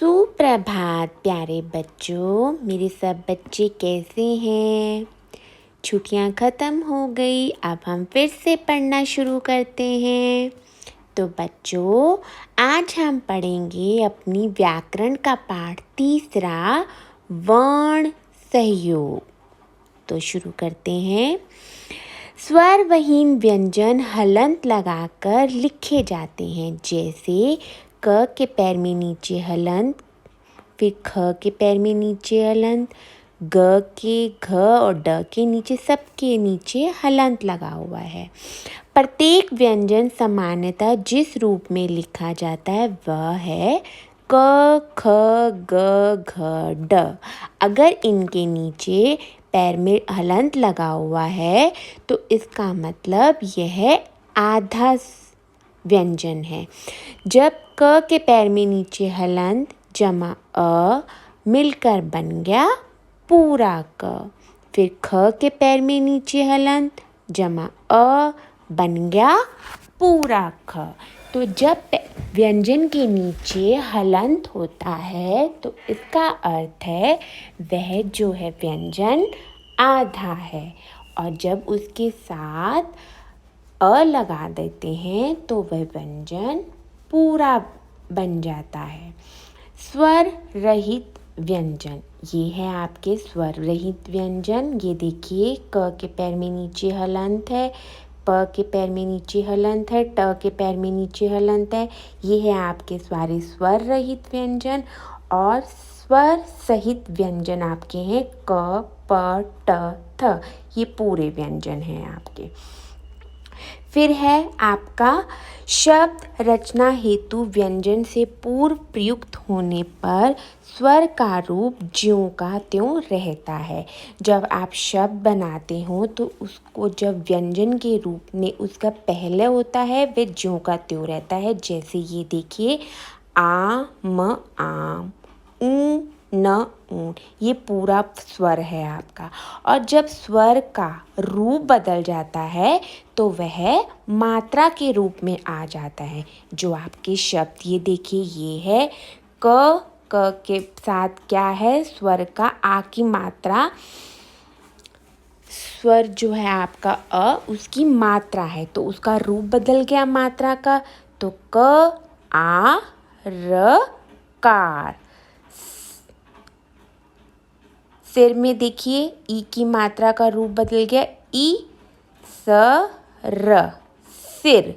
सुप्रभात प्यारे बच्चों, मेरे सब बच्चे कैसे हैं? छुट्टियां ख़त्म हो गई, अब हम फिर से पढ़ना शुरू करते हैं। तो बच्चों, आज हम पढ़ेंगे अपनी व्याकरण का पाठ तीसरा, वर्ण सहयोग। तो शुरू करते हैं। स्वरविहीन व्यंजन हलंत लगाकर लिखे जाते हैं, जैसे क के पैर में नीचे हलंत, फिर ख के पैर में नीचे हलंत, ग के, घ और ड के नीचे, सबके नीचे हलंत लगा हुआ है। प्रत्येक व्यंजन सामान्यतः जिस रूप में लिखा जाता है वह है क, ख, ग, घ, ड। अगर इनके नीचे पैर में हलंत लगा हुआ है तो इसका मतलब यह आधा व्यंजन है। जब क के पैर में नीचे हलंत जमा अ मिलकर बन गया पूरा क। फिर ख के पैर में नीचे हलंत जमा अ बन गया पूरा ख। तो जब व्यंजन के नीचे हलंत होता है तो इसका अर्थ है वह जो है व्यंजन आधा है, और जब उसके साथ अ लगा देते हैं तो वह व्यंजन पूरा बन जाता है। स्वर रहित व्यंजन, ये है आपके स्वर रहित व्यंजन। ये देखिए, क के पैर में नीचे हलंत है, प के पैर में नीचे हलंत है, ट के पैर में नीचे हलंत है। ये है आपके सारे स्वर रहित व्यंजन। और स्वर सहित व्यंजन आपके हैं क, प, ट, थ। ये पूरे व्यंजन हैं आपके। फिर है आपका शब्द रचना हेतु व्यंजन से पूर्व प्रयुक्त होने पर स्वर का रूप ज्यों का त्यों रहता है। जब आप शब्द बनाते हो तो उसको जब व्यंजन के रूप में उसका पहले होता है वह ज्यों का त्यों रहता है। जैसे ये देखिए, आ म आम, ऊ न ऊन, ये पूरा स्वर है आपका। और जब स्वर का रूप बदल जाता है तो वह मात्रा के रूप में आ जाता है। जो आपके शब्द, ये देखिए, ये है क के साथ क्या है, स्वर का आ की मात्रा, स्वर जो है आपका अ उसकी मात्रा है तो उसका रूप बदल गया मात्रा का। तो क आ र कार। सिर में देखिए, ई की मात्रा का रूप बदल गया, ई स र, सिर।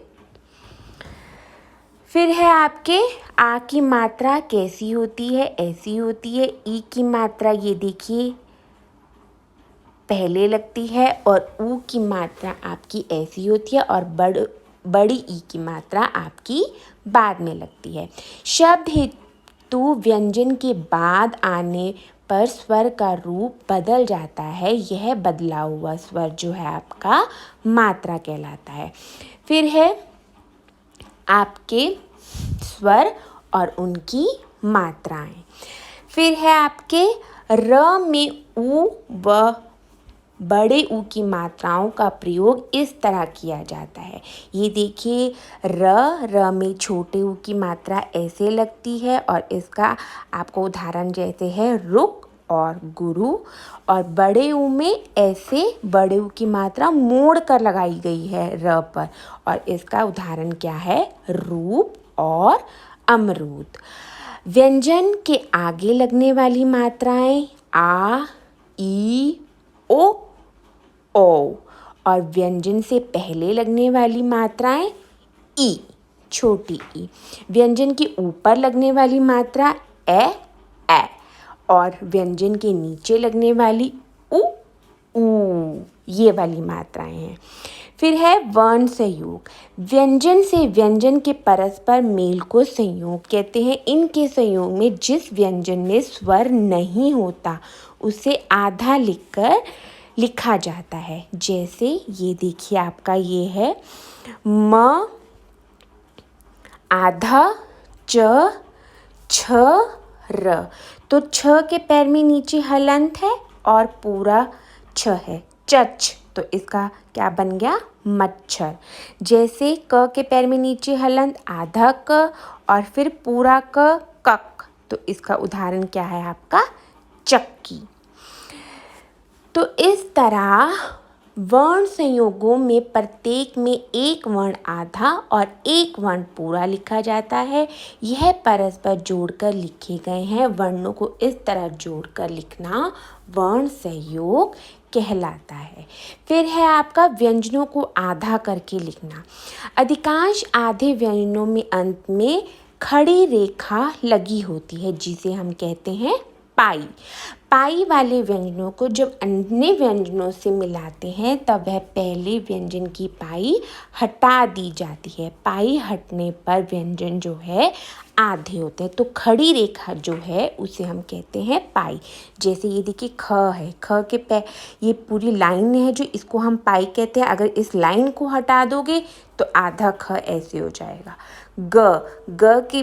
फिर है आपके आ की मात्रा कैसी होती है, ऐसी होती है। ई की मात्रा ये देखिए पहले लगती है, और ऊ की मात्रा आपकी ऐसी होती है, और बड़ी ई की मात्रा आपकी बाद में लगती है। शब्द हेतु व्यंजन के बाद आने पर स्वर का रूप बदल जाता है। यह बदला हुआ स्वर जो है आपका मात्रा कहलाता है। फिर है आपके स्वर और उनकी मात्राएं। फिर है आपके र में ऊ व बड़े ऊ की मात्राओं का प्रयोग इस तरह किया जाता है। ये देखिए, र में छोटे ऊ की मात्रा ऐसे लगती है, और इसका आपको उदाहरण जैसे है रुक और गुरु। और बड़े ऊ में ऐसे बड़े ऊ की मात्रा मोड़ कर लगाई गई है र पर, और इसका उदाहरण क्या है, रूप और अमरूद। व्यंजन के आगे लगने वाली मात्राएं आ, ई, ओ, और व्यंजन से पहले लगने वाली मात्राएं ई, छोटी ई। व्यंजन के ऊपर लगने वाली मात्रा ए, और व्यंजन के नीचे लगने वाली उ, ये वाली मात्राएं हैं। फिर है वर्ण संयोग। व्यंजन से व्यंजन के परस्पर मेल को संयोग कहते हैं। इनके संयोग में जिस व्यंजन में स्वर नहीं होता उसे आधा लिखा जाता है। जैसे ये देखिए, आपका ये है म आधा च छ र। तो छ के पैर में नीचे हलंत है और पूरा छ है, चच। तो इसका क्या बन गया, मच्छर। जैसे क के पैर में नीचे हलंत आधा क और फिर पूरा क, कक। तो इसका उदाहरण क्या है आपका चक्की। तो इस तरह वर्ण संयोगों में प्रत्येक में एक वर्ण आधा और एक वर्ण पूरा लिखा जाता है। यह परस्पर जोड़कर लिखे गए हैं। वर्णों को इस तरह जोड़कर लिखना वर्ण संयोग कहलाता है। फिर है आपका व्यंजनों को आधा करके लिखना। अधिकांश आधे व्यंजनों में अंत में खड़ी रेखा लगी होती है जिसे हम कहते हैं पाई। पाई वाले व्यंजनों को जब अन्य व्यंजनों से मिलाते हैं तब वह पहले व्यंजन की पाई हटा दी जाती है। पाई हटने पर व्यंजन जो है आधे होते हैं। तो खड़ी रेखा जो है उसे हम कहते हैं पाई। जैसे ये देखिए ख है, ख के ये पूरी लाइन है जो इसको हम पाई कहते हैं। अगर इस लाइन को हटा दोगे तो आधा ख ऐसे हो जाएगा। ग के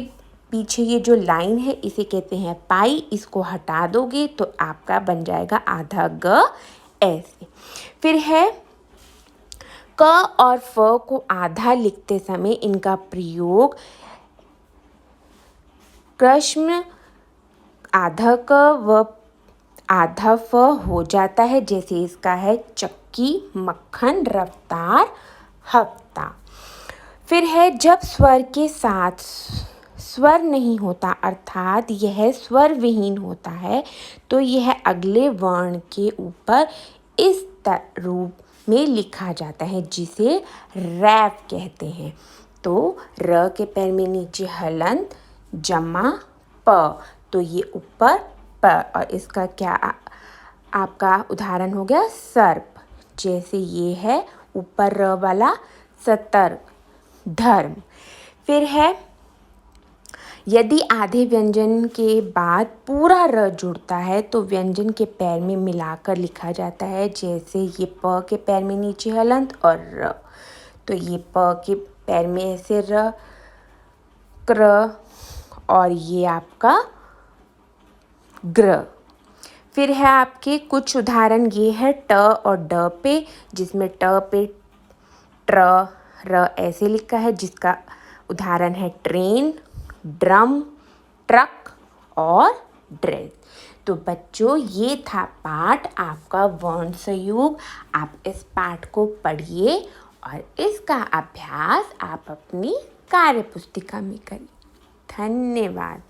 पीछे ये जो लाइन है इसे कहते हैं पाई। इसको हटा दोगे तो आपका बन जाएगा आधा ग ऐसे। फिर है क और फ को आधा लिखते समय इनका प्रयोग कृष्ण आधा क व आधा फ हो जाता है। जैसे इसका है चक्की, मक्खन, रफ्तार, हफ्ता। फिर है जब स्वर के साथ स्वर नहीं होता अर्थात यह स्वर विहीन होता है तो यह अगले वर्ण के ऊपर इस रूप में लिखा जाता है जिसे रैप कहते हैं। तो र के पैर में नीचे हलंत जमा प, तो ये ऊपर प, और इसका क्या आपका उदाहरण हो गया सर्प। जैसे ये है ऊपर र वाला सतर्क, धर्म। फिर है यदि आधे व्यंजन के बाद पूरा र जुड़ता है तो व्यंजन के पैर में मिलाकर लिखा जाता है। जैसे ये प के पैर में नीचे हलंत और र, तो ये प के पैर में ऐसे र, क्र, और ये आपका ग्र। फिर है आपके कुछ उदाहरण ये है ट और ड पे, जिसमें ट पे ट्र र ऐसे लिखा है जिसका उदाहरण है ट्रेन, ड्रम, ट्रक और ड्रेस। तो बच्चों ये था पाठ आपका वर्ण संयोग। आप इस पाठ को पढ़िए और इसका अभ्यास आप अपनी कार्य पुस्तिका में करिए। धन्यवाद।